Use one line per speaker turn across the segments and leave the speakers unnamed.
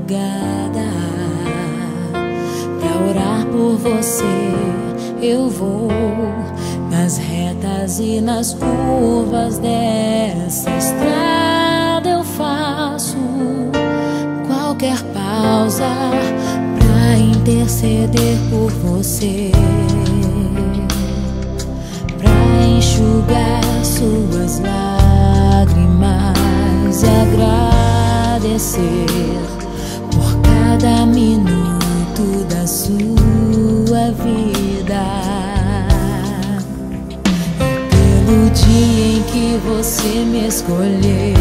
madrugada pra orar por você. Eu vou nas retas e nas curvas dessa estrada. Eu faço qualquer pausa pra interceder por você, pra enxugar suas lágrimas e agradecer por cada minuto da sua vida, e pelo dia em que você me escolheu,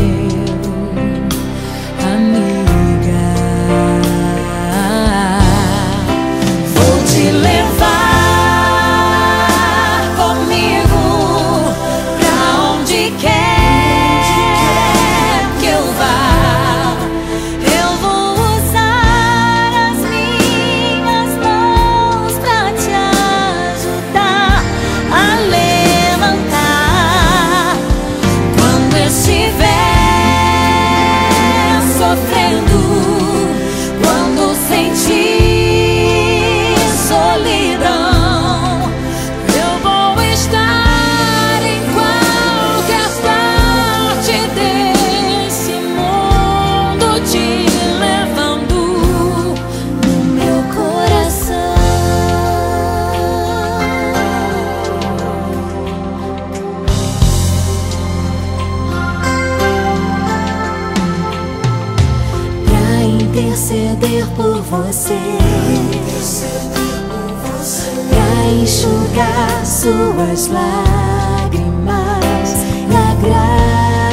amiga. Vou te levar comigo pra onde quer que eu vá. Eu vou usar as minhas mãos pra te ajudar a levantar quando estiver sofrendo, quando sentir solidão. Eu vou estar em qualquer parte desse mundo, te levando no meu coração. Pra interceder por você, pra enxugar suas lágrimas e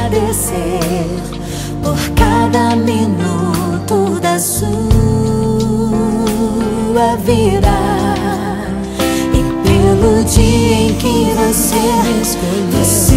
agradecer por cada minuto da sua vida, e pelo dia em que você me escolheu.